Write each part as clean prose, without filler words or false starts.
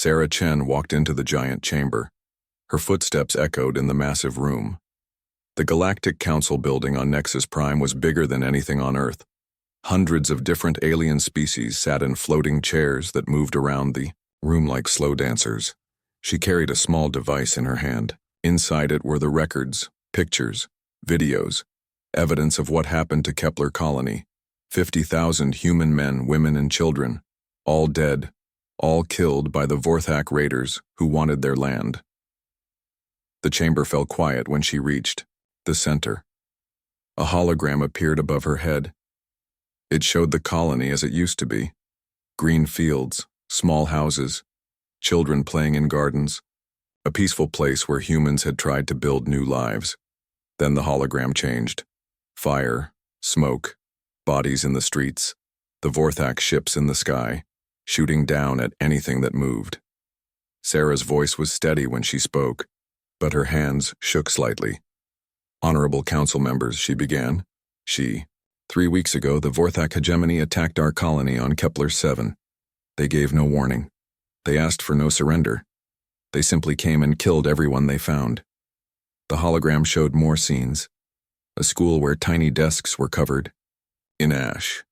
Sarah Chen walked into the giant chamber. Her footsteps echoed in the massive room. The Galactic Council building on Nexus Prime was bigger than anything on Earth. Hundreds of different alien species sat in floating chairs that moved around the room like slow dancers. She carried a small device in her hand. Inside it were the records, pictures, videos, evidence of what happened to Kepler Colony. 50,000 human men, women, and children, all dead, all killed by the Vorthak raiders who wanted their land. The chamber fell quiet when she reached the center. A hologram appeared above her head. It showed the colony as it used to be. Green fields, small houses, children playing in gardens, a peaceful place where humans had tried to build new lives. Then the hologram changed. Fire, smoke, bodies in the streets, the Vorthak ships in the sky, shooting down at anything that moved. Sarah's voice was steady when she spoke, but her hands shook slightly. "Honorable council members," she began. 3 weeks ago, the Vorthak hegemony attacked our colony on Kepler 7. They gave no warning. They asked for no surrender. They simply came and killed everyone they found. The hologram showed more scenes. A school where tiny desks were covered in ash.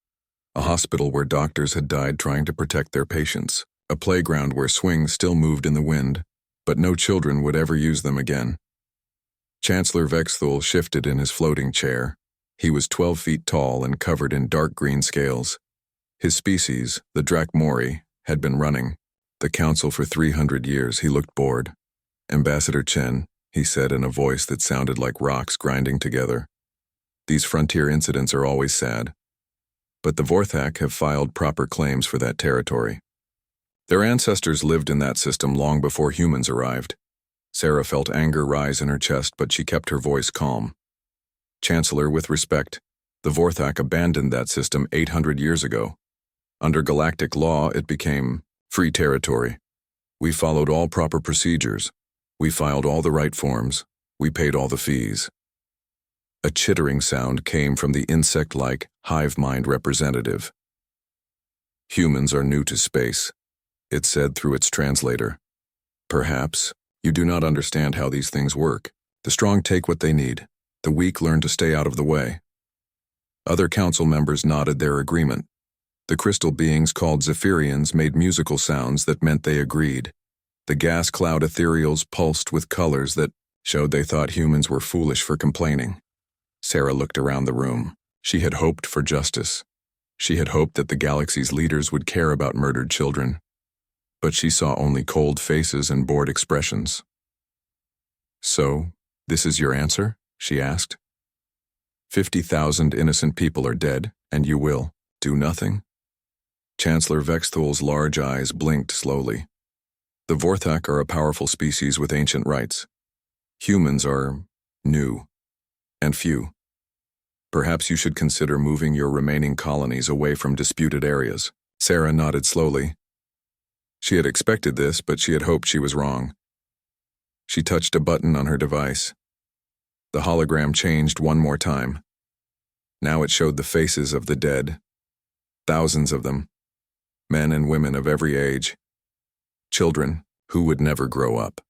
A hospital where doctors had died trying to protect their patients. A playground where swings still moved in the wind, but no children would ever use them again. Chancellor Vexthul shifted in his floating chair. He was 12 feet tall and covered in dark green scales. His species, the Drakmori, had been running the council for 300 years. He looked bored. "Ambassador Chen," he said in a voice that sounded like rocks grinding together. "These frontier incidents are always sad. But the Vorthak have filed proper claims for that territory. Their ancestors lived in that system long before humans arrived." Sarah felt anger rise in her chest, but she kept her voice calm. "Chancellor, with respect, the Vorthak abandoned that system 800 years ago. Under galactic law, it became free territory. We followed all proper procedures. We filed all the right forms. We paid all the fees." A chittering sound came from the insect-like hive mind representative. "Humans are new to space," it said through its translator. "Perhaps you do not understand how these things work. The strong take what they need. The weak learn to stay out of the way." Other council members nodded their agreement. The crystal beings called Zephyrians made musical sounds that meant they agreed. The gas cloud ethereals pulsed with colors that showed they thought humans were foolish for complaining. Sarah looked around the room. She had hoped for justice. She had hoped that the galaxy's leaders would care about murdered children. But she saw only cold faces and bored expressions. "So, this is your answer?" she asked. 50,000 innocent people are dead, and you will do nothing?" Chancellor Vexthul's large eyes blinked slowly. "The Vorthak are a powerful species with ancient rights. Humans are new and few. Perhaps you should consider moving your remaining colonies away from disputed areas." Sarah nodded slowly. She had expected this, but she had hoped she was wrong. She touched a button on her device. The hologram changed one more time. Now it showed the faces of the dead. Thousands of them. Men and women of every age. Children who would never grow up.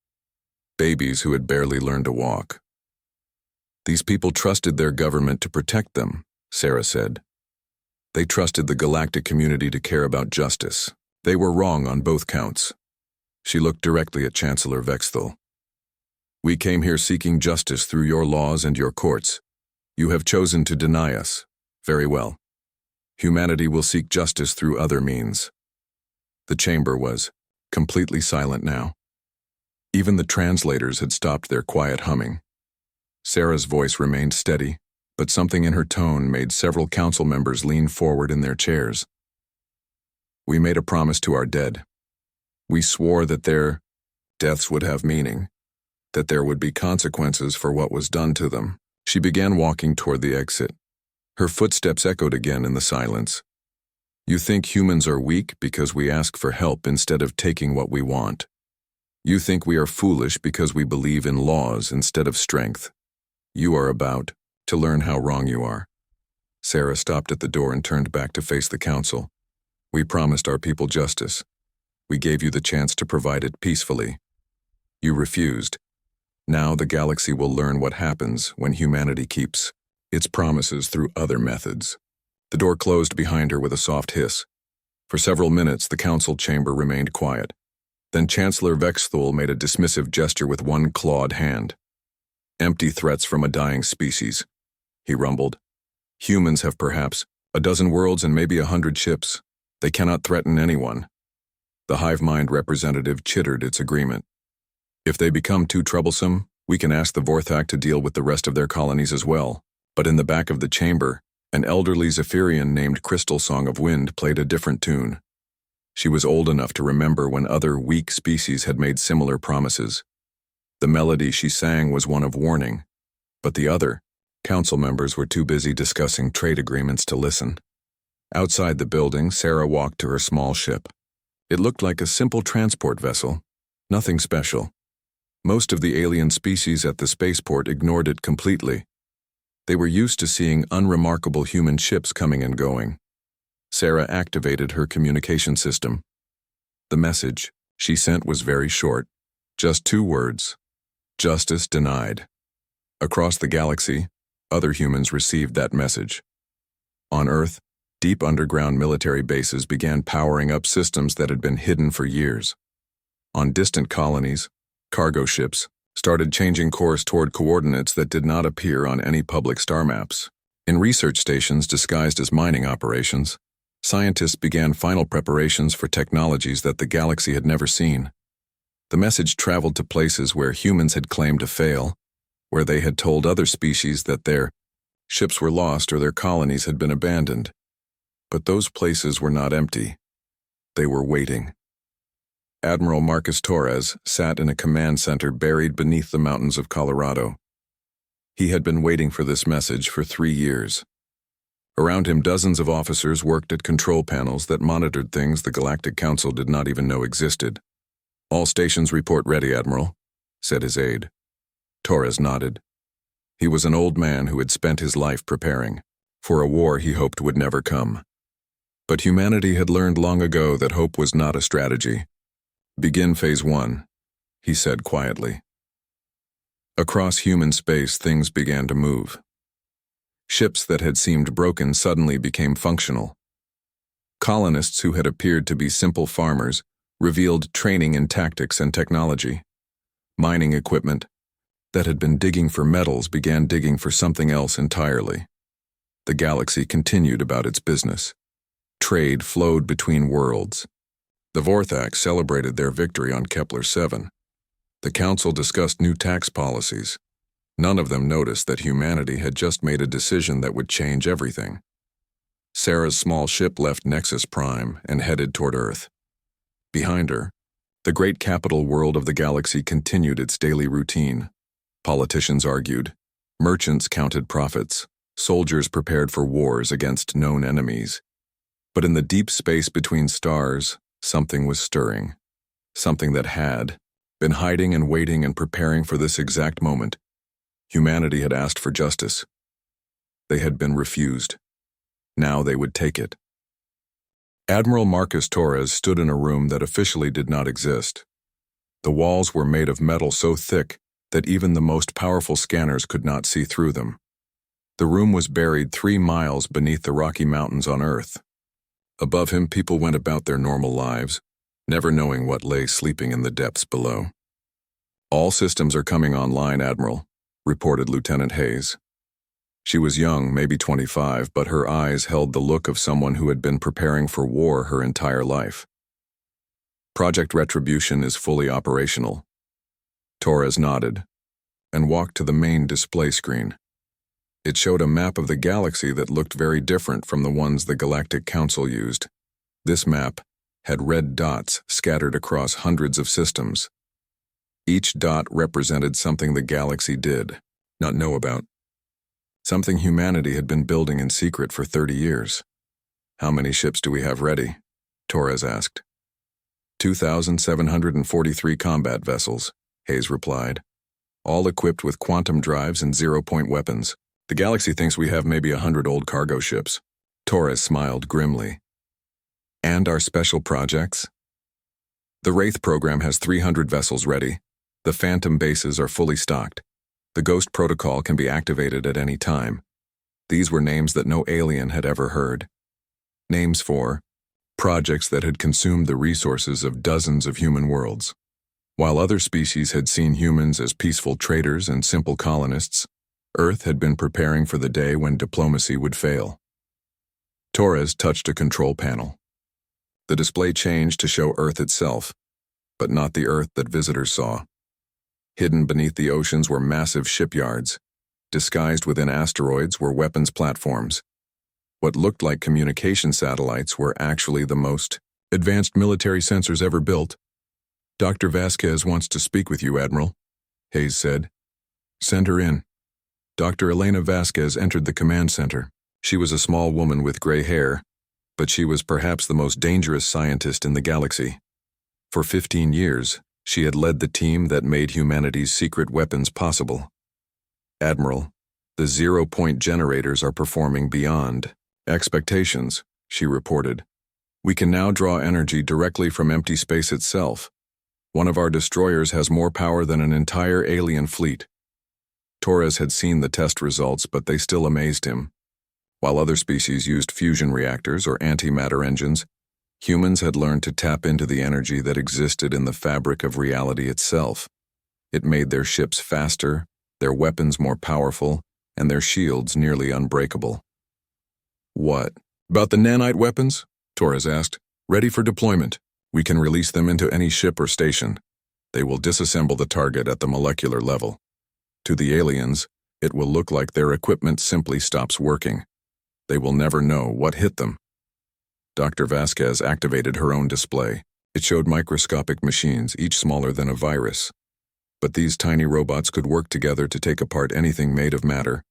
Babies who had barely learned to walk. "These people trusted their government to protect them," Sarah said. "They trusted the galactic community to care about justice. They were wrong on both counts." She looked directly at Chancellor Vexthul. "We came here seeking justice through your laws and your courts. You have chosen to deny us. Very well. Humanity will seek justice through other means." The chamber was completely silent now. Even the translators had stopped their quiet humming. Sarah's voice remained steady, but something in her tone made several council members lean forward in their chairs. "We made a promise to our dead. We swore that their deaths would have meaning, that there would be consequences for what was done to them." She began walking toward the exit. Her footsteps echoed again in the silence. "You think humans are weak because we ask for help instead of taking what we want. You think we are foolish because we believe in laws instead of strength. You are about to learn how wrong you are." Sarah stopped at the door and turned back to face the council. "We promised our people justice. We gave you the chance to provide it peacefully. You refused. Now the galaxy will learn what happens when humanity keeps its promises through other methods. The door closed behind her with a soft hiss. For several minutes, the council chamber remained quiet. Then Chancellor Vexthul made a dismissive gesture with one clawed hand. Empty threats from a dying species, he rumbled. Humans have perhaps a dozen worlds and maybe 100 ships. They cannot threaten anyone. The hive mind representative chittered its agreement. If they become too troublesome, we can ask the Vorthak to deal with the rest of their colonies as well. But in the back of the chamber, an elderly Zephyrian named Crystal Song of Wind played a different tune. She was old enough to remember when other weak species had made similar promises. The melody she sang was one of warning, but the other council members were too busy discussing trade agreements to listen. Outside the building, Sarah walked to her small ship. It looked like a simple transport vessel, nothing special. Most of the alien species at the spaceport ignored it completely. They were used to seeing unremarkable human ships coming and going. Sarah activated her communication system. The message she sent was very short, just 2 words: justice denied. Across the galaxy, other humans received that message. On Earth, deep underground military bases began powering up systems that had been hidden for years. On distant colonies, cargo ships started changing course toward coordinates that did not appear on any public star maps. In research stations disguised as mining operations, scientists began final preparations for technologies that the galaxy had never seen. The message traveled to places where humans had claimed to fail, where they had told other species that their ships were lost or their colonies had been abandoned. But those places were not empty. They were waiting. Admiral Marcus Torres sat in a command center buried beneath the mountains of Colorado. He had been waiting for this message for 3 years. Around him, dozens of officers worked at control panels that monitored things the Galactic Council did not even know existed. "All stations report ready, Admiral," said his aide. Torres nodded. He was an old man who had spent his life preparing for a war he hoped would never come. But humanity had learned long ago that hope was not a strategy. "Begin Phase 1, he said quietly. Across human space, things began to move. Ships that had seemed broken suddenly became functional. Colonists who had appeared to be simple farmers revealed training in tactics and technology. Mining equipment that had been digging for metals began digging for something else entirely. The galaxy continued about its business. Trade flowed between worlds. The Vorthak celebrated their victory on Kepler-7. The Council discussed new tax policies. None of them noticed that humanity had just made a decision that would change everything. Sarah's small ship left Nexus Prime and headed toward Earth. Behind her, the great capital world of the galaxy continued its daily routine. Politicians argued, merchants counted profits, soldiers prepared for wars against known enemies. But in the deep space between stars, something was stirring. Something that had been hiding and waiting and preparing for this exact moment. Humanity had asked for justice. They had been refused. Now they would take it. Admiral Marcus Torres stood in a room that officially did not exist. The walls were made of metal so thick that even the most powerful scanners could not see through them. The room was buried 3 miles beneath the Rocky Mountains on Earth. Above him, people went about their normal lives, never knowing what lay sleeping in the depths below. "All systems are coming online, Admiral," reported Lieutenant Hayes. She was young, maybe 25, but her eyes held the look of someone who had been preparing for war her entire life. "Project Retribution is fully operational." Torres nodded and walked to the main display screen. It showed a map of the galaxy that looked very different from the ones the Galactic Council used. This map had red dots scattered across hundreds of systems. Each dot represented something the galaxy did not know about. Something humanity had been building in secret for 30 years. "How many ships do we have ready?" Torres asked. 2,743 combat vessels, Hayes replied, all equipped with quantum drives and zero-point weapons. "The galaxy thinks we have maybe 100 old cargo ships." Torres smiled grimly. "And our special projects?" The Wraith program has 300 vessels ready. The Phantom bases are fully stocked. The Ghost protocol can be activated at any time. These were names that no alien had ever heard. Names for projects that had consumed the resources of dozens of human worlds. While other species had seen humans as peaceful traders and simple colonists, Earth had been preparing for the day when diplomacy would fail. Torres touched a control panel. The display changed to show Earth itself, but not the Earth that visitors saw. Hidden beneath the oceans were massive shipyards. Disguised within asteroids were weapons platforms. What looked like communication satellites were actually the most advanced military sensors ever built. "Dr. Vasquez wants to speak with you, Admiral," Hayes said. "Send her in." Dr. Elena Vasquez entered the command center. She was a small woman with gray hair, but she was perhaps the most dangerous scientist in the galaxy. For 15 years, she had led the team that made humanity's secret weapons possible. "Admiral, the zero-point generators are performing beyond expectations," she reported. "We can now draw energy directly from empty space itself. One of our destroyers has more power than an entire alien fleet." Torres had seen the test results, but they still amazed him. While other species used fusion reactors or antimatter engines, humans had learned to tap into the energy that existed in the fabric of reality itself. It made their ships faster, their weapons more powerful, and their shields nearly unbreakable. "What about the nanite weapons?" Torres asked. "Ready for deployment. We can release them into any ship or station. They will disassemble the target at the molecular level. To the aliens, it will look like their equipment simply stops working. They will never know what hit them." Dr. Vasquez activated her own display. It showed microscopic machines, each smaller than a virus. But these tiny robots could work together to take apart anything made of matter.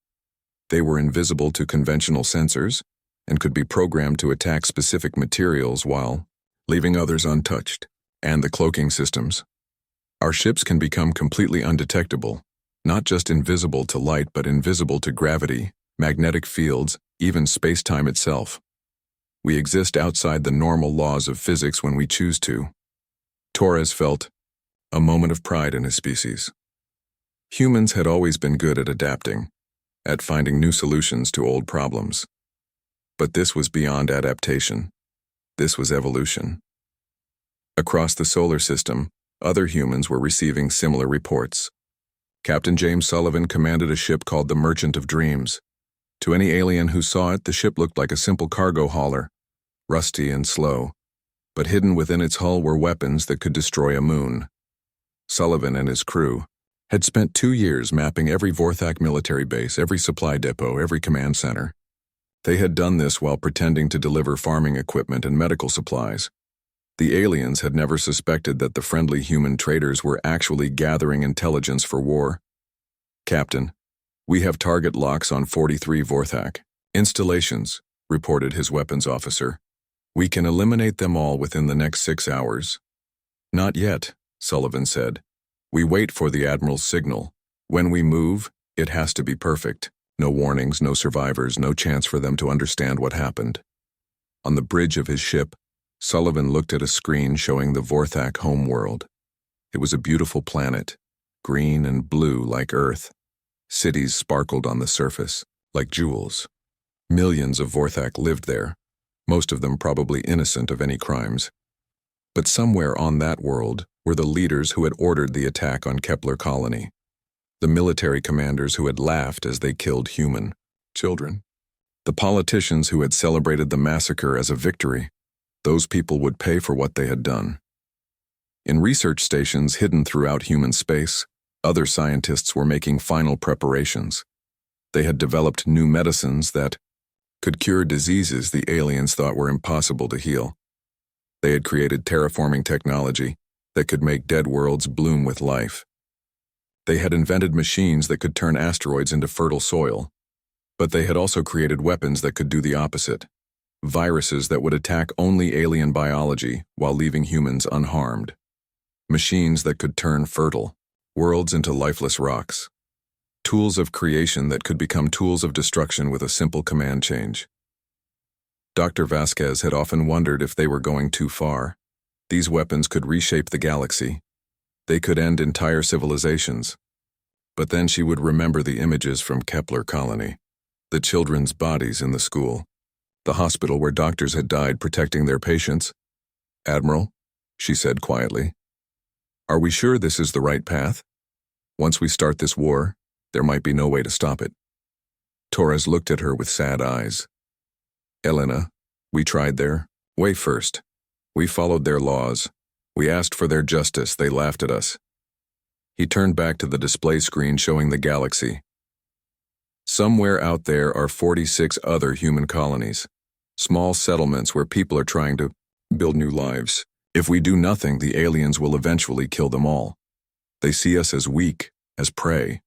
They were invisible to conventional sensors and could be programmed to attack specific materials while leaving others untouched. And the cloaking systems. "Our ships can become completely undetectable, not just invisible to light but invisible to gravity, magnetic fields, even space-time itself. We exist outside the normal laws of physics when we choose to." Torres felt a moment of pride in his species. Humans had always been good at adapting, at finding new solutions to old problems. But this was beyond adaptation. This was evolution. Across the solar system, other humans were receiving similar reports. Captain James Sullivan commanded a ship called the Merchant of Dreams. To any alien who saw it, the ship looked like a simple cargo hauler, rusty and slow, but hidden within its hull were weapons that could destroy a moon. Sullivan and his crew had spent 2 years mapping every Vorthak military base, every supply depot, every command center. They had done this while pretending to deliver farming equipment and medical supplies. The aliens had never suspected that the friendly human traders were actually gathering intelligence for war. "Captain, we have target locks on 43 Vorthak installations," reported his weapons officer. "We can eliminate them all within the next 6 hours." "Not yet," Sullivan said. "We wait for the Admiral's signal. When we move, it has to be perfect. No warnings, no survivors, no chance for them to understand what happened." On the bridge of his ship, Sullivan looked at a screen showing the Vorthak homeworld. It was a beautiful planet, green and blue like Earth. Cities sparkled on the surface, like jewels. Millions of Vorthak lived there, most of them probably innocent of any crimes. But somewhere on that world were the leaders who had ordered the attack on Kepler Colony. The military commanders who had laughed as they killed human children. The politicians who had celebrated the massacre as a victory. Those people would pay for what they had done. In research stations hidden throughout human space, other scientists were making final preparations. They had developed new medicines that could cure diseases the aliens thought were impossible to heal. They had created terraforming technology that could make dead worlds bloom with life. They had invented machines that could turn asteroids into fertile soil. But they had also created weapons that could do the opposite. Viruses that would attack only alien biology while leaving humans unharmed. Machines that could turn fertile worlds into lifeless rocks. Tools of creation that could become tools of destruction with a simple command change. Dr. Vasquez had often wondered if they were going too far. These weapons could reshape the galaxy. They could end entire civilizations. But then she would remember the images from Kepler Colony, the children's bodies in the school, the hospital where doctors had died protecting their patients. "Admiral," she said quietly, "are we sure this is the right path? Once we start this war, there might be no way to stop it." Torres looked at her with sad eyes. "Elena, we tried their way first. We followed their laws. We asked for their justice. They laughed at us." He turned back to the display screen showing the galaxy. "Somewhere out there are 46 other human colonies, small settlements where people are trying to build new lives. If we do nothing, the aliens will eventually kill them all. They see us as weak, as prey.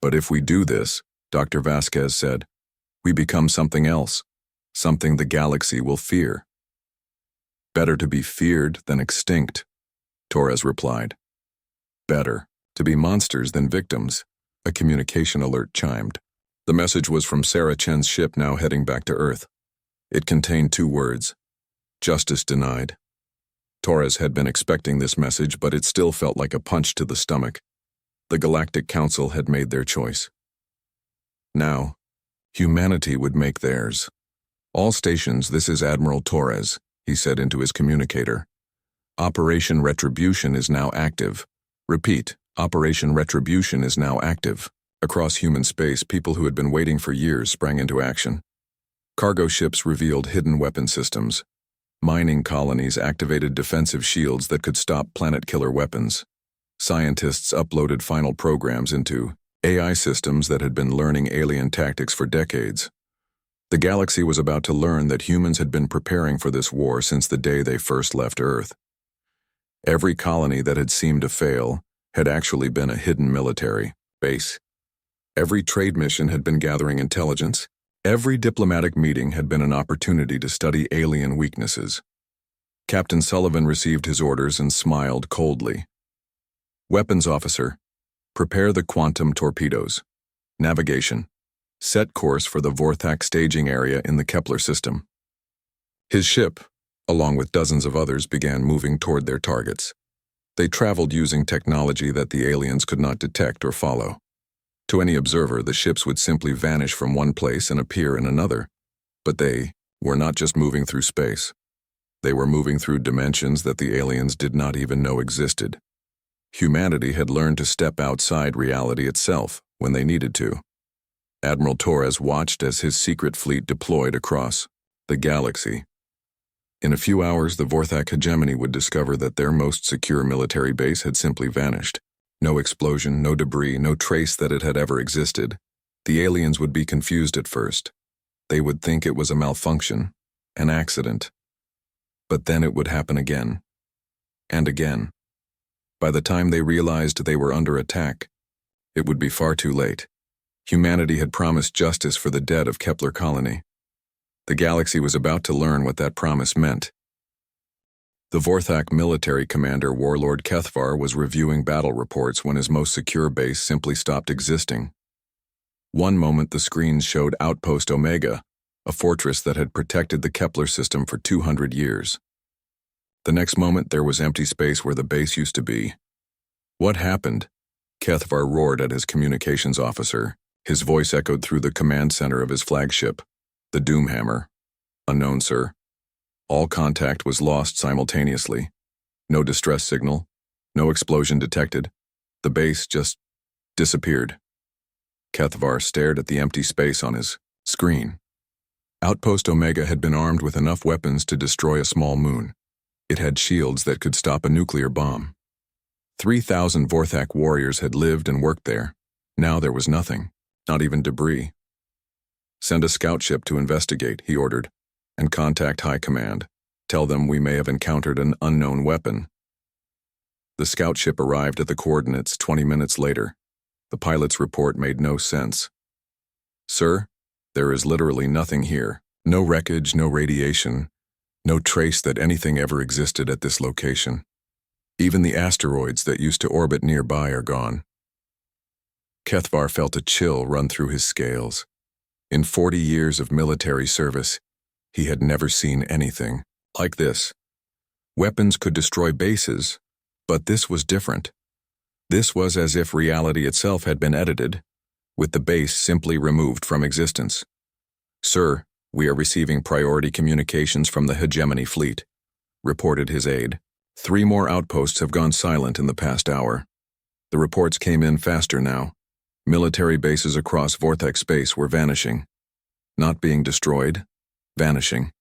But if we do this," Dr. Vasquez said, "we become something else, something the galaxy will fear." "Better to be feared than extinct," Torres replied. "Better to be monsters than victims," a communication alert chimed. The message was from Sarah Chen's ship now heading back to Earth. It contained 2 words: "Justice denied." Torres had been expecting this message, but it still felt like a punch to the stomach. The Galactic Council had made their choice. Now, humanity would make theirs. "All stations, this is Admiral Torres," he said into his communicator. "Operation Retribution is now active. Repeat, Operation Retribution is now active." Across human space, people who had been waiting for years sprang into action. Cargo ships revealed hidden weapon systems. Mining colonies activated defensive shields that could stop planet-killer weapons. Scientists uploaded final programs into AI systems that had been learning alien tactics for decades. The galaxy was about to learn that humans had been preparing for this war since the day they first left Earth. Every colony that had seemed to fail had actually been a hidden military base. Every trade mission had been gathering intelligence. Every diplomatic meeting had been an opportunity to study alien weaknesses. Captain Sullivan received his orders and smiled coldly. "Weapons officer, prepare the quantum torpedoes. Navigation. Set course for the Vorthak staging area in the Kepler system." His ship, along with dozens of others, began moving toward their targets. They traveled using technology that the aliens could not detect or follow. To any observer, the ships would simply vanish from one place and appear in another. But they were not just moving through space. They were moving through dimensions that the aliens did not even know existed. Humanity had learned to step outside reality itself when they needed to. Admiral Torres watched as his secret fleet deployed across the galaxy. In a few hours, the Vorthak hegemony would discover that their most secure military base had simply vanished. No explosion, no debris, no trace that it had ever existed. The aliens would be confused at first. They would think it was a malfunction, an accident. But then it would happen again. And again. By the time they realized they were under attack, it would be far too late. Humanity had promised justice for the dead of Kepler Colony. The galaxy was about to learn what that promise meant. The Vorthak military commander, Warlord Kethvar, was reviewing battle reports when his most secure base simply stopped existing. One moment the screens showed Outpost Omega, a fortress that had protected the Kepler system for 200 years. The next moment there was empty space where the base used to be. "What happened?" Kethvar roared at his communications officer. His voice echoed through the command center of his flagship, the Doomhammer. "Unknown, sir. All contact was lost simultaneously. No distress signal, no explosion detected. The base just disappeared." Kethvar stared at the empty space on his screen. Outpost Omega had been armed with enough weapons to destroy a small moon. It had shields that could stop a nuclear bomb. 3,000 Vorthak warriors had lived and worked there. Now there was nothing, not even debris. "Send a scout ship to investigate," he ordered, "and contact High Command. Tell them we may have encountered an unknown weapon." The scout ship arrived at the coordinates 20 minutes later. The pilot's report made no sense. "Sir, there is literally nothing here. No wreckage, no radiation, no trace that anything ever existed at this location. Even the asteroids that used to orbit nearby are gone." Kethvar felt a chill run through his scales. In 40 years of military service, he had never seen anything like this. Weapons could destroy bases, but this was different. This was as if reality itself had been edited, with the base simply removed from existence. "Sir, we are receiving priority communications from the hegemony fleet," reported his aide. "3 more outposts have gone silent in the past hour." The reports came in faster now. Military bases across Vortex space were vanishing. Not being destroyed, vanishing.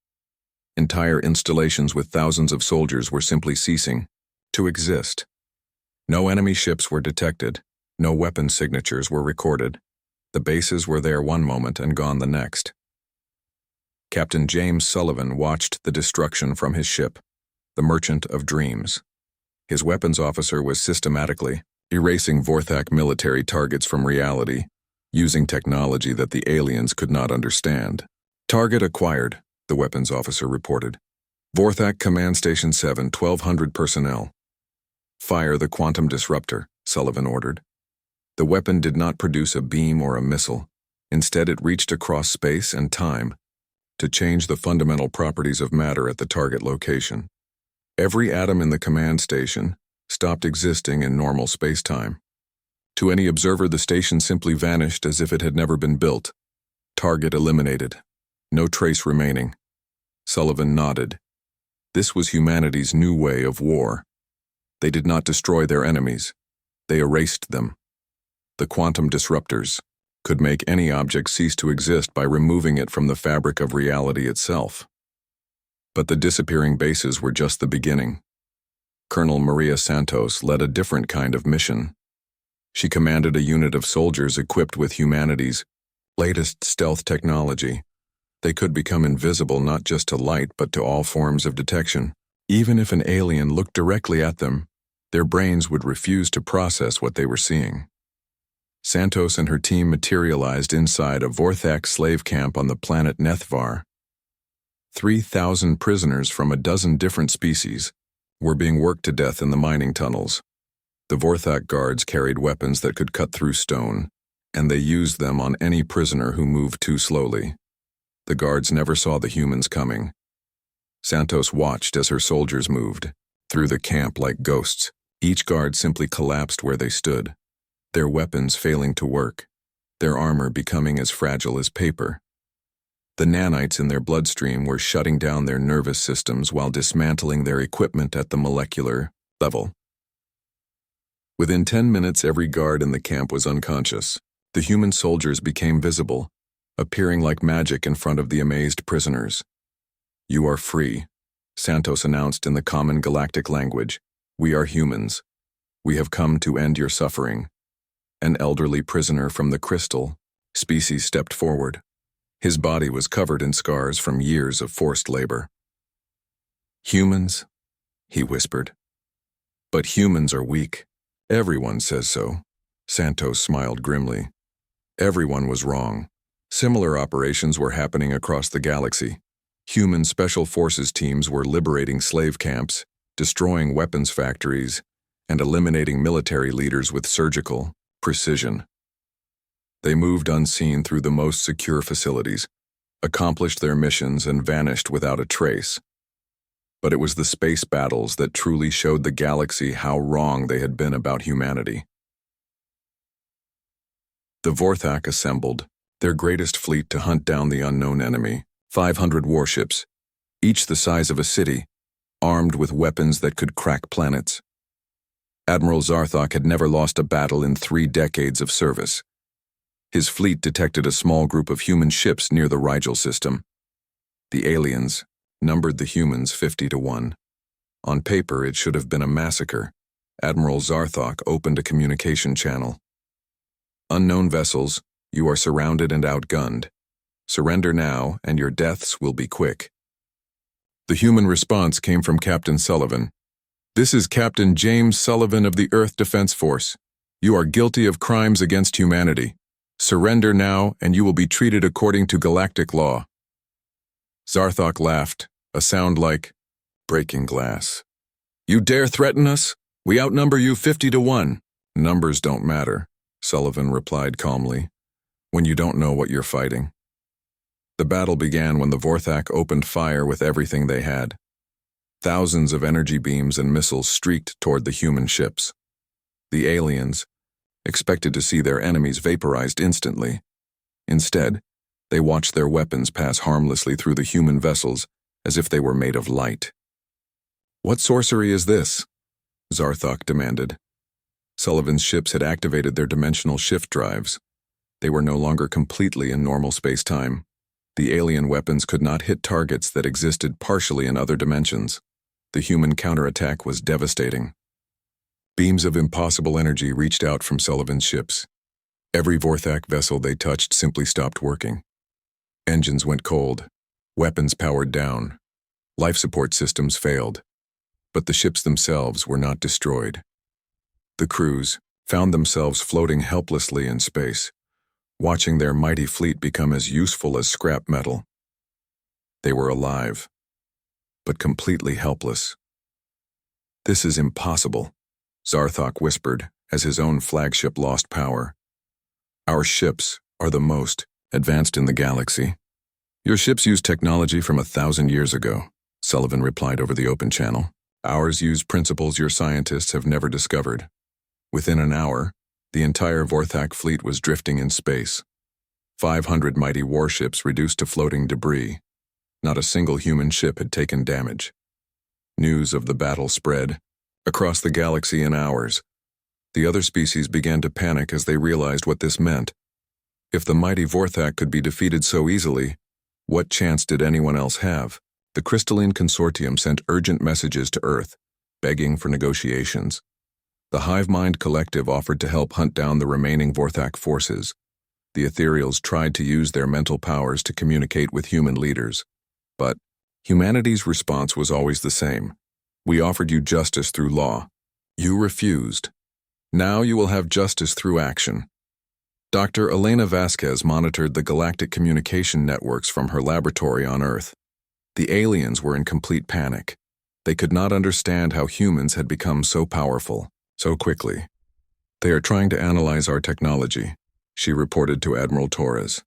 Entire installations with thousands of soldiers were simply ceasing to exist. No enemy ships were detected. No weapon signatures were recorded. The bases were there one moment and gone the next. Captain James Sullivan watched the destruction from his ship, the Merchant of Dreams. His weapons officer was systematically erasing Vorthak military targets from reality, using technology that the aliens could not understand. "Target acquired," the weapons officer reported. "Vorthak Command Station 7, 1,200 personnel." "Fire the quantum disruptor," Sullivan ordered. The weapon did not produce a beam or a missile. Instead, it reached across space and time to change the fundamental properties of matter at the target location. Every atom in the command station stopped existing in normal space-time. To any observer, the station simply vanished as if it had never been built. Target eliminated. No trace remaining. Sullivan nodded. This was humanity's new way of war. They did not destroy their enemies. They erased them. The quantum disruptors could make any object cease to exist by removing it from the fabric of reality itself. But the disappearing bases were just the beginning. Colonel Maria Santos led a different kind of mission. She commanded a unit of soldiers equipped with humanity's latest stealth technology. They could become invisible not just to light but to all forms of detection. Even if an alien looked directly at them, their brains would refuse to process what they were seeing. Santos and her team materialized inside a Vorthak slave camp on the planet Nethvar. 3,000 prisoners from a dozen different species were being worked to death in the mining tunnels. The Vorthak guards carried weapons that could cut through stone, and they used them on any prisoner who moved too slowly. The guards never saw the humans coming. Santos watched as her soldiers moved through the camp like ghosts. Each guard simply collapsed where they stood, their weapons failing to work, their armor becoming as fragile as paper. The nanites in their bloodstream were shutting down their nervous systems while dismantling their equipment at the molecular level. Within 10 minutes, every guard in the camp was unconscious. The human soldiers became visible, appearing like magic in front of the amazed prisoners. "You are free," Santos announced in the common galactic language. "We are humans. We have come to end your suffering." An elderly prisoner from the crystal species stepped forward. His body was covered in scars from years of forced labor. "Humans?" he whispered. "But humans are weak. Everyone says so." Santos smiled grimly. Everyone was wrong. Similar operations were happening across the galaxy. Human special forces teams were liberating slave camps, destroying weapons factories, and eliminating military leaders with surgical precision. They moved unseen through the most secure facilities, accomplished their missions, and vanished without a trace. But it was the space battles that truly showed the galaxy how wrong they had been about humanity. The Vorthak assembled their greatest fleet to hunt down the unknown enemy, 500 warships, each the size of a city, armed with weapons that could crack planets. Admiral Zarthok had never lost a battle in 3 decades of service. His fleet detected a small group of human ships near the Rigel system. The aliens numbered the humans 50 to 1. On paper, it should have been a massacre. Admiral Zarthok opened a communication channel. "Unknown vessels, you are surrounded and outgunned. Surrender now, and your deaths will be quick." The human response came from Captain Sullivan. "This is Captain James Sullivan of the Earth Defense Force. You are guilty of crimes against humanity. Surrender now, and you will be treated according to galactic law." Zarthok laughed, a sound like breaking glass. "You dare threaten us? We outnumber you 50 to 1. "Numbers don't matter," Sullivan replied calmly, "when you don't know what you're fighting." The battle began when the Vorthak opened fire with everything they had. Thousands of energy beams and missiles streaked toward the human ships. The aliens expected to see their enemies vaporized instantly. Instead, they watched their weapons pass harmlessly through the human vessels as if they were made of light. "What sorcery is this?" Zarthok demanded. Sullivan's ships had activated their dimensional shift drives. They were no longer completely in normal space-time. The alien weapons could not hit targets that existed partially in other dimensions. The human counterattack was devastating. Beams of impossible energy reached out from Sullivan's ships. Every Vorthak vessel they touched simply stopped working. Engines went cold. Weapons powered down. Life support systems failed. But the ships themselves were not destroyed. The crews found themselves floating helplessly in space, watching their mighty fleet become as useful as scrap metal. They were alive, but completely helpless. "This is impossible," Zarthok whispered as his own flagship lost power. "Our ships are the most advanced in the galaxy." "Your ships use technology from 1,000 years ago," Sullivan replied over the open channel. "Ours use principles your scientists have never discovered." Within an hour, the entire Vorthak fleet was drifting in space. 500 mighty warships reduced to floating debris. Not a single human ship had taken damage. News of the battle spread across the galaxy in hours. The other species began to panic as they realized what this meant. If the mighty Vorthak could be defeated so easily, what chance did anyone else have? The Crystalline Consortium sent urgent messages to Earth, begging for negotiations. The Hive Mind Collective offered to help hunt down the remaining Vorthak forces. The Ethereals tried to use their mental powers to communicate with human leaders. But humanity's response was always the same. "We offered you justice through law. You refused. Now you will have justice through action." Dr. Elena Vasquez monitored the galactic communication networks from her laboratory on Earth. The aliens were in complete panic. They could not understand how humans had become so powerful, so quickly. "They are trying to analyze our technology," she reported to Admiral Torres.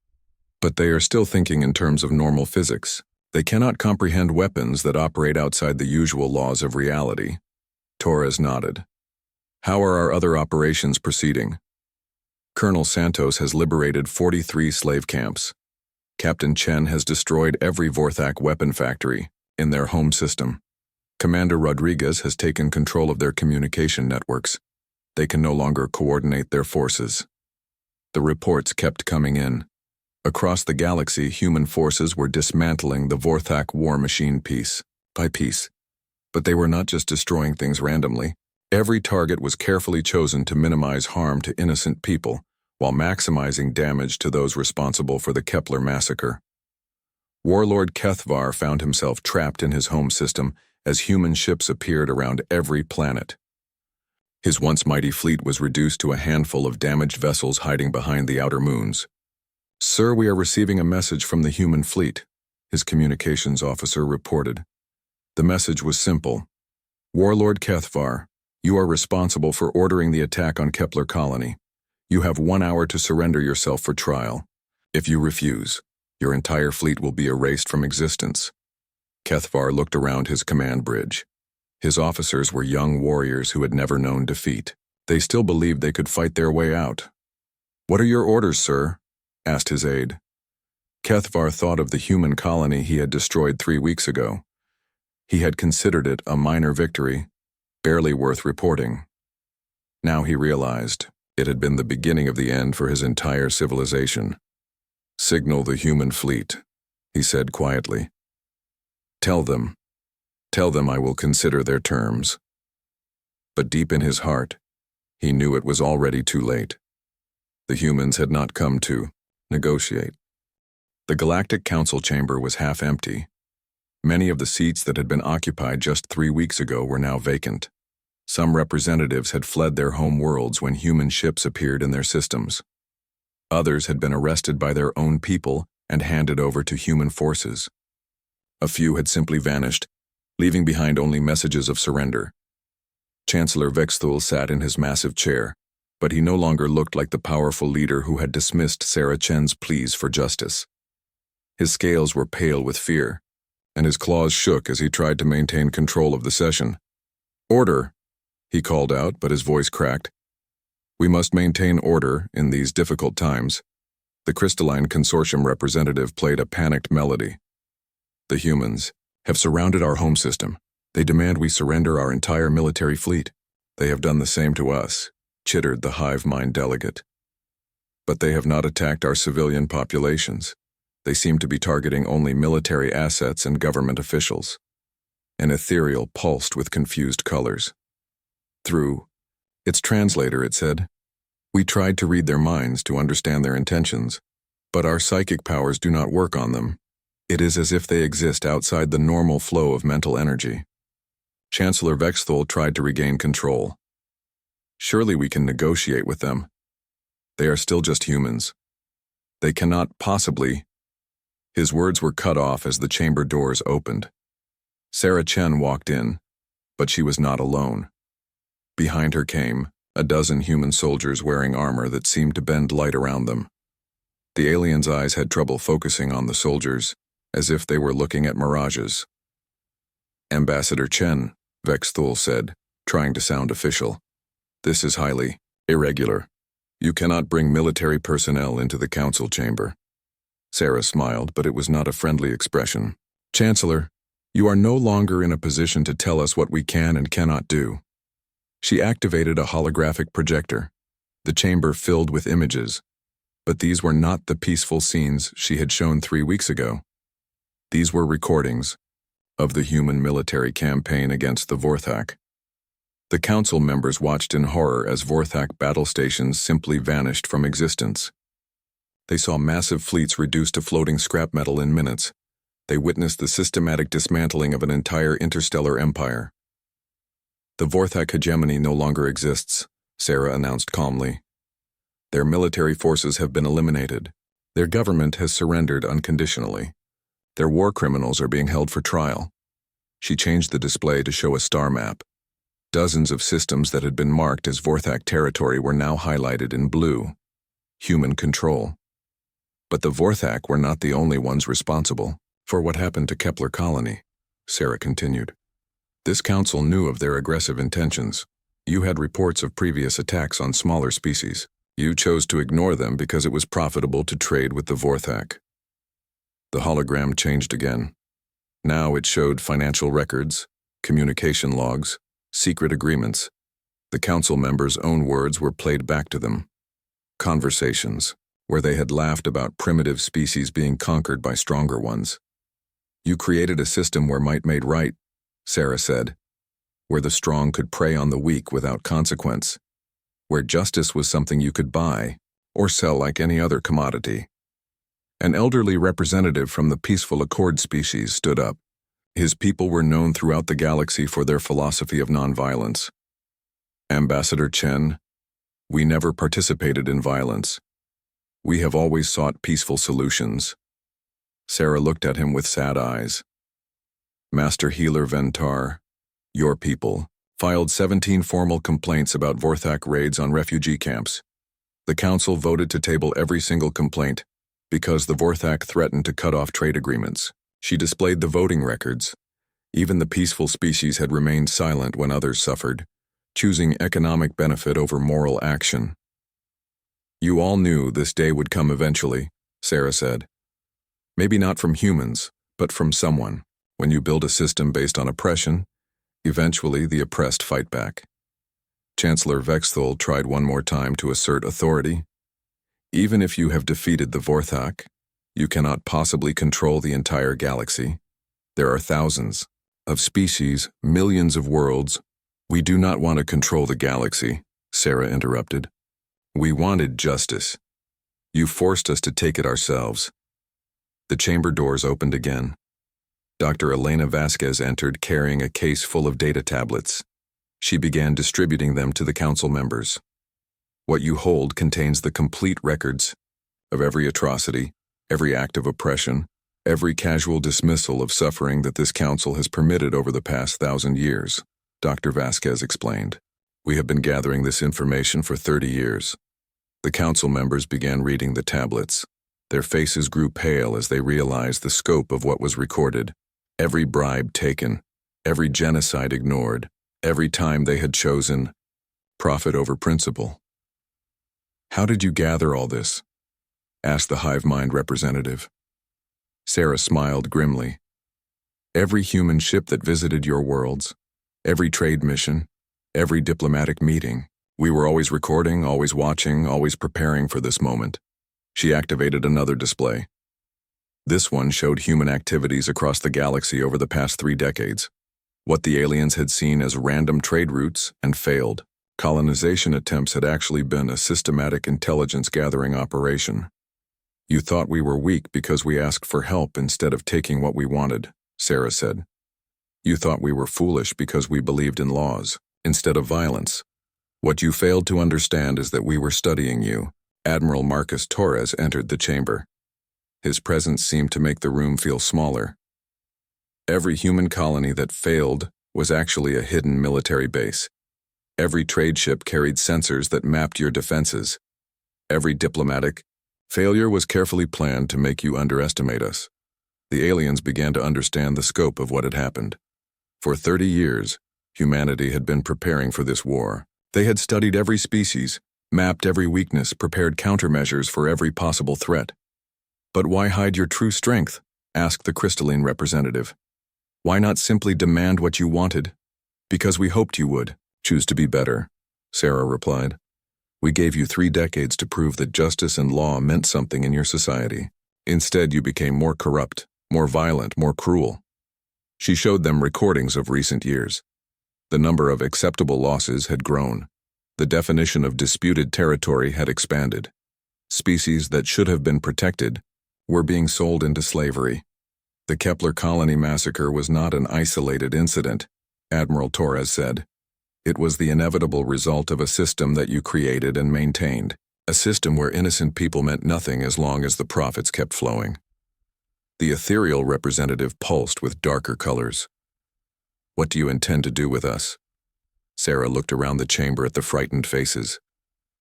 "But they are still thinking in terms of normal physics. They cannot comprehend weapons that operate outside the usual laws of reality." Torres nodded. "How are our other operations proceeding?" "Colonel Santos has liberated 43 slave camps. Captain Chen has destroyed every Vorthak weapon factory in their home system. Commander Rodriguez has taken control of their communication networks. They can no longer coordinate their forces." The reports kept coming in. Across the galaxy, human forces were dismantling the Vorthak war machine piece by piece. But they were not just destroying things randomly. Every target was carefully chosen to minimize harm to innocent people, while maximizing damage to those responsible for the Kepler massacre. Warlord Kethvar found himself trapped in his home system as human ships appeared around every planet. His once mighty fleet was reduced to a handful of damaged vessels hiding behind the outer moons. "Sir, we are receiving a message from the human fleet," his communications officer reported. The message was simple. "Warlord Kethvar, you are responsible for ordering the attack on Kepler Colony. You have 1 hour to surrender yourself for trial. If you refuse, your entire fleet will be erased from existence." Kethvar looked around his command bridge. His officers were young warriors who had never known defeat. They still believed they could fight their way out. "What are your orders, sir?" asked his aide. Kethvar thought of the human colony he had destroyed 3 weeks ago. He had considered it a minor victory, barely worth reporting. Now he realized it had been the beginning of the end for his entire civilization. "Signal the human fleet," he said quietly. Tell them I will consider their terms." But deep in his heart, he knew it was already too late. The humans had not come to negotiate. The Galactic Council chamber was half empty. Many of the seats that had been occupied just 3 weeks ago were now vacant. Some representatives had fled their home worlds when human ships appeared in their systems. Others had been arrested by their own people and handed over to human forces. A few had simply vanished, leaving behind only messages of surrender. Chancellor Vexthul sat in his massive chair, but he no longer looked like the powerful leader who had dismissed Sarah Chen's pleas for justice. His scales were pale with fear, and his claws shook as he tried to maintain control of the session. "Order," he called out, but his voice cracked. "We must maintain order in these difficult times." The crystalline consortium representative played a panicked melody. "The humans have surrounded our home system. They demand we surrender our entire military fleet. They have done the same to us," chittered the hive mind delegate. "But they have not attacked our civilian populations. They seem to be targeting only military assets and government officials." An ethereal pulsed with confused colors. Through its translator, it said, "We tried to read their minds to understand their intentions, but our psychic powers do not work on them. It is as if they exist outside the normal flow of mental energy." Chancellor Vexthol tried to regain control. "Surely we can negotiate with them. They are still just humans. They cannot possibly—" His words were cut off as the chamber doors opened. Sarah Chen walked in, but she was not alone. Behind her came a dozen human soldiers wearing armor that seemed to bend light around them. The aliens' eyes had trouble focusing on the soldiers, as if they were looking at mirages. "Ambassador Chen," Vexthul said, trying to sound official. "This is highly irregular. You cannot bring military personnel into the council chamber." Sarah smiled, but it was not a friendly expression. "Chancellor, you are no longer in a position to tell us what we can and cannot do." She activated a holographic projector. The chamber filled with images, but these were not the peaceful scenes she had shown 3 weeks ago. These were recordings of the human military campaign against the Vorthak. The council members watched in horror as Vorthak battle stations simply vanished from existence. They saw massive fleets reduced to floating scrap metal in minutes. They witnessed the systematic dismantling of an entire interstellar empire. "The Vorthak hegemony no longer exists," Sarah announced calmly. "Their military forces have been eliminated. Their government has surrendered unconditionally. Their war criminals are being held for trial." She changed the display to show a star map. Dozens of systems that had been marked as Vorthak territory were now highlighted in blue. Human control. But the Vorthak were not the only ones responsible for what happened to Kepler Colony, Sarah continued. "This council knew of their aggressive intentions. You had reports of previous attacks on smaller species. You chose to ignore them because it was profitable to trade with the Vorthak." The hologram changed again. Now it showed financial records, communication logs, secret agreements. The council members' own words were played back to them. Conversations, where they had laughed about primitive species being conquered by stronger ones. "You created a system where might made right," Sarah said, "where the strong could prey on the weak without consequence, where justice was something you could buy or sell like any other commodity." An elderly representative from the Peaceful Accord species stood up. His people were known throughout the galaxy for their philosophy of nonviolence. "Ambassador Chen, we never participated in violence. We have always sought peaceful solutions." Sarah looked at him with sad eyes. "Master Healer Ventar, your people, filed 17 formal complaints about Vorthak raids on refugee camps. The council voted to table every single complaint because the Vorthak threatened to cut off trade agreements." She displayed the voting records. Even the peaceful species had remained silent when others suffered, choosing economic benefit over moral action. "You all knew this day would come eventually," Sarah said. "Maybe not from humans, but from someone. When you build a system based on oppression, eventually the oppressed fight back." Chancellor Vexthol tried one more time to assert authority. "Even if you have defeated the Vorthak, you cannot possibly control the entire galaxy. There are thousands of species, millions of worlds." "We do not want to control the galaxy," Sarah interrupted. "We wanted justice. You forced us to take it ourselves." The chamber doors opened again. Dr. Elena Vasquez entered carrying a case full of data tablets. She began distributing them to the council members. "What you hold contains the complete records of every atrocity, every act of oppression, every casual dismissal of suffering that this council has permitted over the past 1,000 years, Dr. Vasquez explained. "We have been gathering this information for 30 years. The council members began reading the tablets. Their faces grew pale as they realized the scope of what was recorded. Every bribe taken, every genocide ignored, every time they had chosen profit over principle. "How did you gather all this?" asked the hive mind representative. Sarah smiled grimly. "Every human ship that visited your worlds, every trade mission, every diplomatic meeting. We were always recording, always watching, always preparing for this moment." She activated another display. This one showed human activities across the galaxy over the past 3 decades. What the aliens had seen as random trade routes and failed colonization attempts had actually been a systematic intelligence-gathering operation. "You thought we were weak because we asked for help instead of taking what we wanted," Sarah said. "You thought we were foolish because we believed in laws instead of violence. What you failed to understand is that we were studying you." Admiral Marcus Torres entered the chamber. His presence seemed to make the room feel smaller. Every human colony that failed was actually a hidden military base. Every trade ship carried sensors that mapped your defenses. Every diplomatic failure was carefully planned to make you underestimate us. The aliens began to understand the scope of what had happened. For 30 years, humanity had been preparing for this war. They had studied every species, mapped every weakness, prepared countermeasures for every possible threat. "But why hide your true strength?" asked the crystalline representative. "Why not simply demand what you wanted?" "Because we hoped you would choose to be better," Sarah replied. "We gave you 3 decades to prove that justice and law meant something in your society. Instead, you became more corrupt, more violent, more cruel." She showed them recordings of recent years. The number of acceptable losses had grown. The definition of disputed territory had expanded. Species that should have been protected were being sold into slavery. "The Kepler colony massacre was not an isolated incident," Admiral Torres said. "It was the inevitable result of a system that you created and maintained, a system where innocent people meant nothing as long as the profits kept flowing." The ethereal representative pulsed with darker colors. "What do you intend to do with us?" Sarah looked around the chamber at the frightened faces.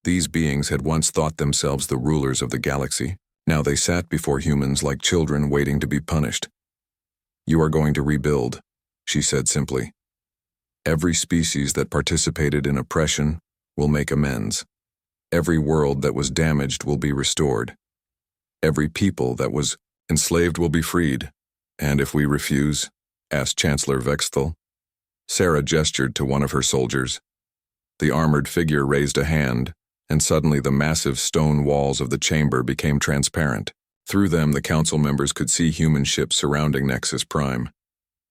These beings had once thought themselves the rulers of the galaxy. Now they sat before humans like children waiting to be punished. "You are going to rebuild," she said simply. "Every species that participated in oppression will make amends. Every world that was damaged will be restored. Every people that was enslaved will be freed. And if we refuse?" asked Chancellor Vexthal. Sarah gestured to one of her soldiers. The armored figure raised a hand, and suddenly the massive stone walls of the chamber became transparent. Through them, the council members could see human ships surrounding Nexus Prime.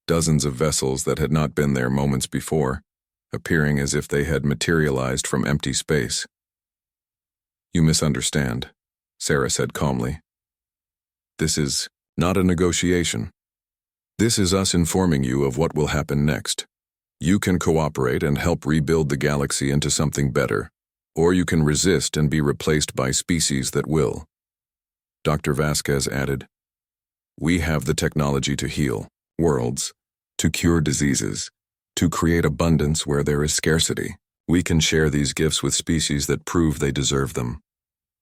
Dozens of vessels that had not been there moments before, appearing as if they had materialized from empty space. "You misunderstand," Sarah said calmly. "This is not a negotiation. This is us informing you of what will happen next. You can cooperate and help rebuild the galaxy into something better, or you can resist and be replaced by species that will." Dr. Vasquez added, "We have the technology to heal worlds, to cure diseases, to create abundance where there is scarcity. We can share these gifts with species that prove they deserve them.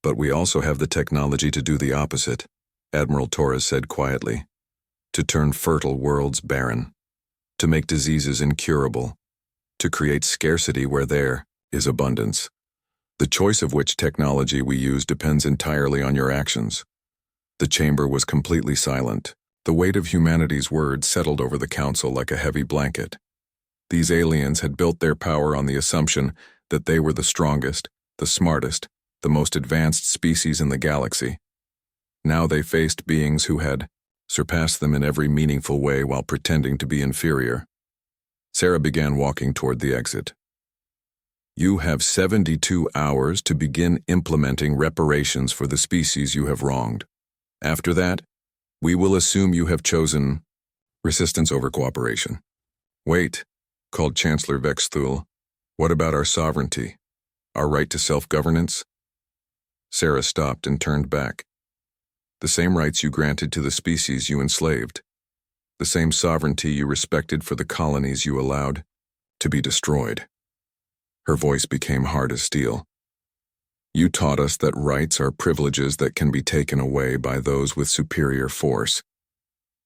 But we also have the technology to do the opposite," Admiral Torres said quietly. "To turn fertile worlds barren, to make diseases incurable, to create scarcity where there is abundance. The choice of which technology we use depends entirely on your actions." The chamber was completely silent. The weight of humanity's words settled over the council like a heavy blanket. These aliens had built their power on the assumption that they were the strongest, the smartest, the most advanced species in the galaxy. Now they faced beings who had surpassed them in every meaningful way while pretending to be inferior. Sarah began walking toward the exit. "You have 72 hours to begin implementing reparations for the species you have wronged. After that, we will assume you have chosen resistance over cooperation." "Wait," called Chancellor Vexthul. "What about our sovereignty? Our right to self-governance?" Sarah stopped and turned back. "The same rights you granted to the species you enslaved. The same sovereignty you respected for the colonies you allowed to be destroyed." Her voice became hard as steel. "You taught us that rights are privileges that can be taken away by those with superior force.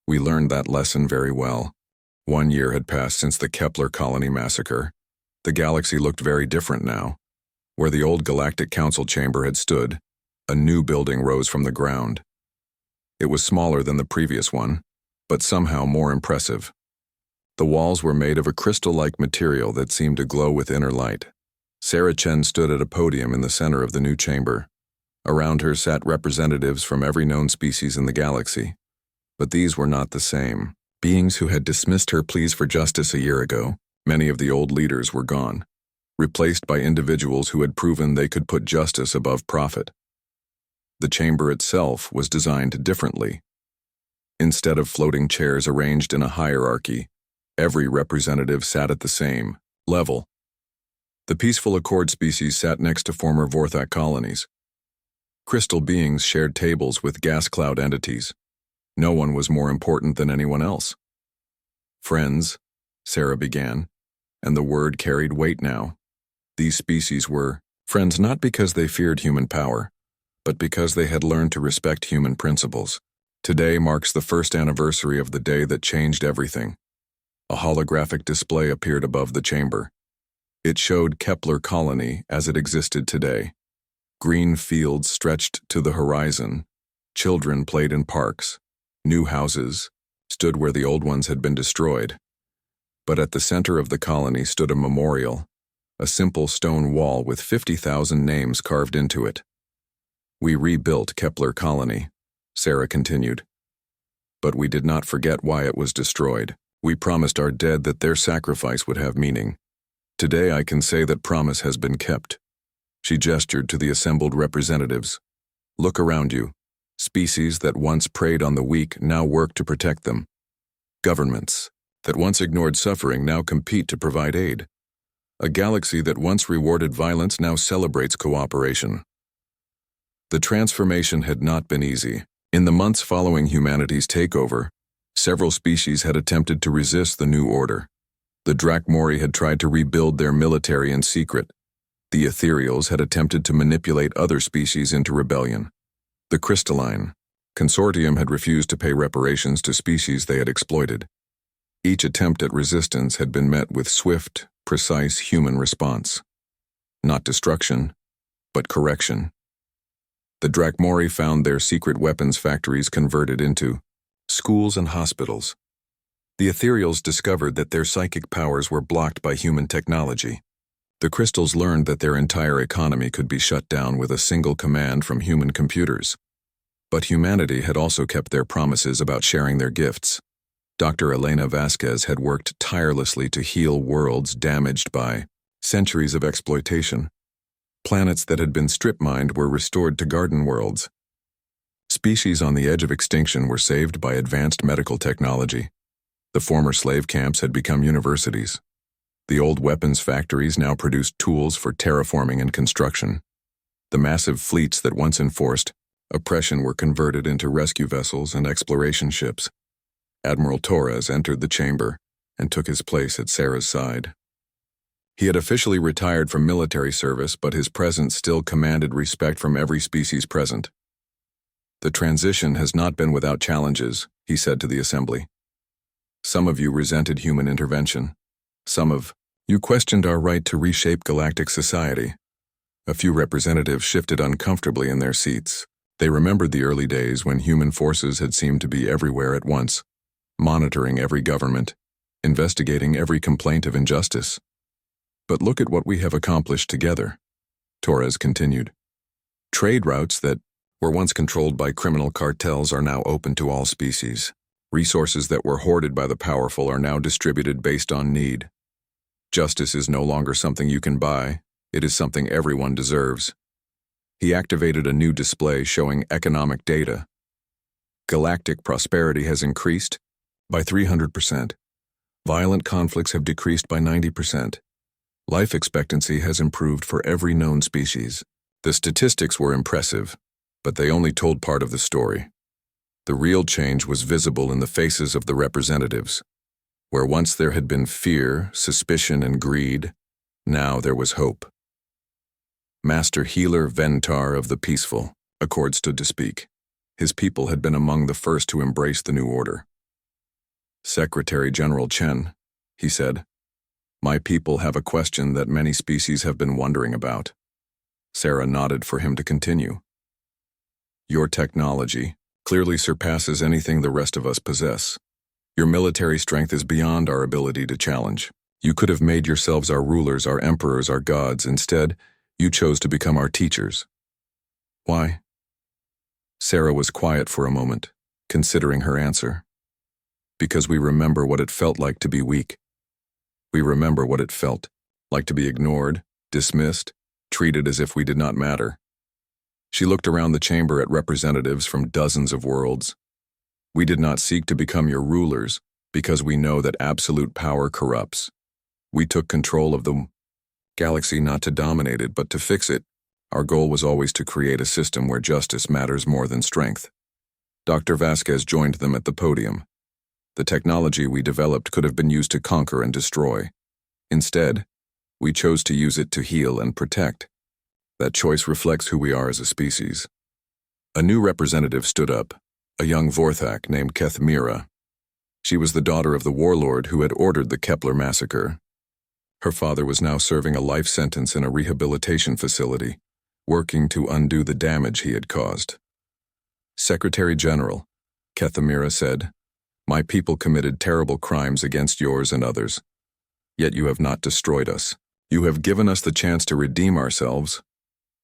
We learned that lesson very well. 1 year had passed since the Kepler colony massacre. The galaxy looked very different now. Where the old Galactic Council chamber had stood, a new building rose from the ground. It was smaller than the previous one, but somehow more impressive. The walls were made of a crystal-like material that seemed to glow with inner light. Sarah Chen stood at a podium in the center of the new chamber. Around her sat representatives from every known species in the galaxy. But these were not the same. Beings who had dismissed her pleas for justice a year ago, many of the old leaders were gone, replaced by individuals who had proven they could put justice above profit. The chamber itself was designed differently. Instead of floating chairs arranged in a hierarchy, every representative sat at the same level. The peaceful Accord species sat next to former Vorthak colonies. Crystal beings shared tables with gas cloud entities. No one was more important than anyone else. Friends, Sarah began, and the word carried weight now. These species were friends not because they feared human power, but because they had learned to respect human principles. Today marks the first anniversary of the day that changed everything. A holographic display appeared above the chamber. It showed Kepler colony as it existed today. Green fields stretched to the horizon. Children played in parks. New houses stood where the old ones had been destroyed. But at the center of the colony stood a memorial, a simple stone wall with 50,000 names carved into it. We rebuilt Kepler colony, Sarah continued. But we did not forget why it was destroyed. We promised our dead that their sacrifice would have meaning. Today I can say that promise has been kept. She gestured to the assembled representatives. Look around you. Species that once preyed on the weak now work to protect them. Governments that once ignored suffering now compete to provide aid. A galaxy that once rewarded violence now celebrates cooperation. The transformation had not been easy. In the months following humanity's takeover, several species had attempted to resist the new order. The Drakmori had tried to rebuild their military in secret. The Ethereals had attempted to manipulate other species into rebellion. The Crystalline Consortium had refused to pay reparations to species they had exploited. Each attempt at resistance had been met with swift, precise human response. Not destruction, but correction. The Drakmori found their secret weapons factories converted into schools and hospitals. The Ethereals discovered that their psychic powers were blocked by human technology. The Crystals learned that their entire economy could be shut down with a single command from human computers. But humanity had also kept their promises about sharing their gifts. Dr. Elena Vasquez had worked tirelessly to heal worlds damaged by centuries of exploitation. Planets that had been strip-mined were restored to garden worlds. Species on the edge of extinction were saved by advanced medical technology. The former slave camps had become universities. The old weapons factories now produced tools for terraforming and construction. The massive fleets that once enforced oppression were converted into rescue vessels and exploration ships. Admiral Torres entered the chamber and took his place at Sarah's side. He had officially retired from military service, but his presence still commanded respect from every species present. The transition has not been without challenges, he said to the assembly. Some of you resented human intervention. Some of you questioned our right to reshape galactic society. A few representatives shifted uncomfortably in their seats. They remembered the early days when human forces had seemed to be everywhere at once, monitoring every government, investigating every complaint of injustice. But look at what we have accomplished together, Torres continued. Trade routes that were once controlled by criminal cartels are now open to all species. Resources that were hoarded by the powerful are now distributed based on need. Justice is no longer something you can buy, it is something everyone deserves. He activated a new display showing economic data. Galactic prosperity has increased by 300%. Violent conflicts have decreased by 90%. Life expectancy has improved for every known species. The statistics were impressive, but they only told part of the story. The real change was visible in the faces of the representatives. Where once there had been fear, suspicion, and greed, now there was hope. Master Healer Ventar of the Peaceful, Accord stood to speak. His people had been among the first to embrace the new order. Secretary General Chen, he said, my people have a question that many species have been wondering about. Sarah nodded for him to continue. Your technology clearly surpasses anything the rest of us possess. Your military strength is beyond our ability to challenge. You could have made yourselves our rulers, our emperors, our gods. Instead, you chose to become our teachers. Why? Sarah was quiet for a moment, considering her answer. Because we remember what it felt like to be weak. We remember what it felt like to be ignored, dismissed, treated as if we did not matter. She looked around the chamber at representatives from dozens of worlds. We did not seek to become your rulers because we know that absolute power corrupts. We took control of the galaxy not to dominate it, but to fix it. Our goal was always to create a system where justice matters more than strength. Dr. Vasquez joined them at the podium. The technology we developed could have been used to conquer and destroy. Instead, we chose to use it to heal and protect. That choice reflects who we are as a species. A new representative stood up, a young Vorthak named Kethmira. She was the daughter of the warlord who had ordered the Kepler massacre. Her father was now serving a life sentence in a rehabilitation facility, working to undo the damage he had caused. Secretary General, Kethmira said, my people committed terrible crimes against yours and others. Yet you have not destroyed us. You have given us the chance to redeem ourselves.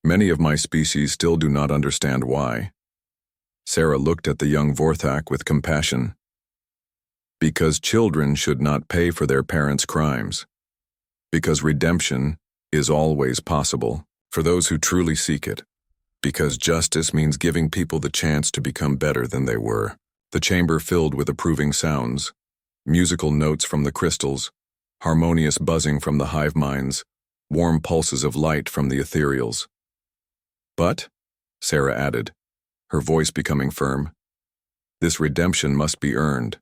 Many of my species still do not understand why. Sarah looked at the young Vorthak with compassion. Because children should not pay for their parents' crimes. Because redemption is always possible for those who truly seek it. Because justice means giving people the chance to become better than they were. The chamber filled with approving sounds, musical notes from the crystals, harmonious buzzing from the hive minds, warm pulses of light from the ethereals. But, Sarah added, her voice becoming firm, this redemption must be earned.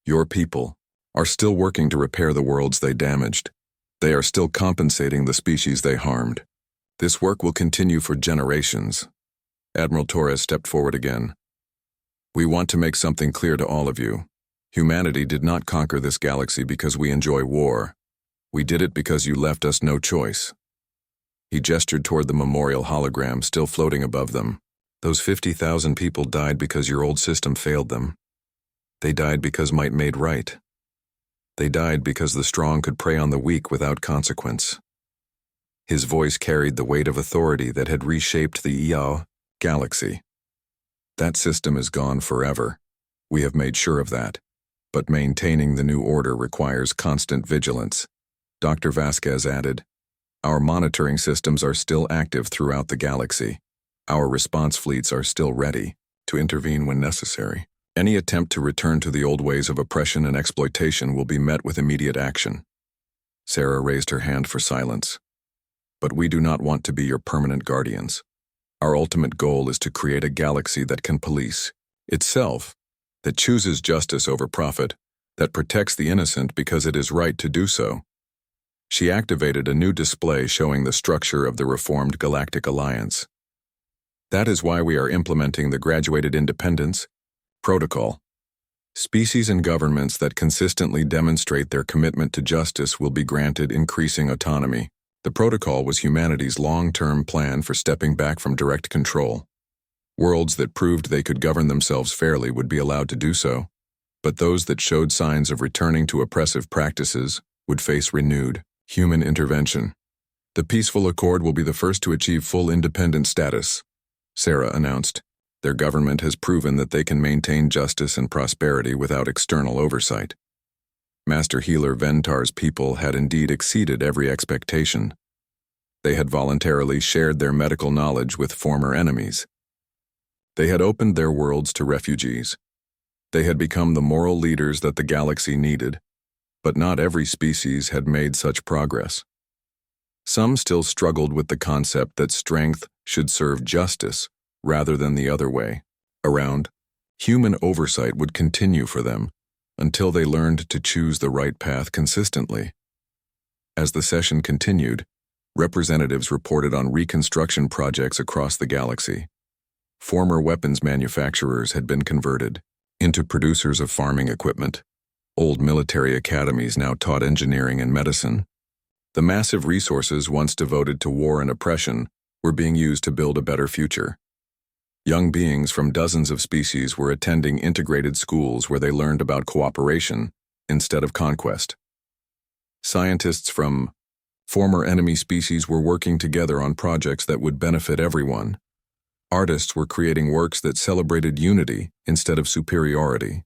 Your people are still working to repair the worlds they damaged. They are still compensating the species they harmed. This work will continue for generations. Admiral Torres stepped forward again. We want to make something clear to all of you. Humanity did not conquer this galaxy because we enjoy war. We did it because you left us no choice. He gestured toward the memorial hologram still floating above them. Those 50,000 people died because your old system failed them. They died because might made right. They died because the strong could prey on the weak without consequence. His voice carried the weight of authority that had reshaped the Iao galaxy. That system is gone forever. We have made sure of that. But maintaining the new order requires constant vigilance. Dr. Vasquez added, our monitoring systems are still active throughout the galaxy. Our response fleets are still ready to intervene when necessary. Any attempt to return to the old ways of oppression and exploitation will be met with immediate action. Sarah raised her hand for silence. But we do not want to be your permanent guardians. Our ultimate goal is to create a galaxy that can police itself, that chooses justice over profit, that protects the innocent because it is right to do so. She activated a new display showing the structure of the reformed Galactic Alliance. That is why we are implementing the Graduated Independence Protocol. Species and governments that consistently demonstrate their commitment to justice will be granted increasing autonomy. The protocol was humanity's long-term plan for stepping back from direct control. Worlds that proved they could govern themselves fairly would be allowed to do so, but those that showed signs of returning to oppressive practices would face renewed human intervention. The peaceful accord will be the first to achieve full independent status, Sarah announced. Their government has proven that they can maintain justice and prosperity without external oversight. Master Healer Ventar's people had indeed exceeded every expectation. They had voluntarily shared their medical knowledge with former enemies. They had opened their worlds to refugees. They had become the moral leaders that the galaxy needed, but not every species had made such progress. Some still struggled with the concept that strength should serve justice rather than the other way around. Human oversight would continue for them until they learned to choose the right path consistently. As the session continued, representatives reported on reconstruction projects across the galaxy. Former weapons manufacturers had been converted into producers of farming equipment. Old military academies now taught engineering and medicine. The massive resources once devoted to war and oppression were being used to build a better future. Young beings from dozens of species were attending integrated schools where they learned about cooperation instead of conquest. Scientists from former enemy species were working together on projects that would benefit everyone. Artists were creating works that celebrated unity instead of superiority.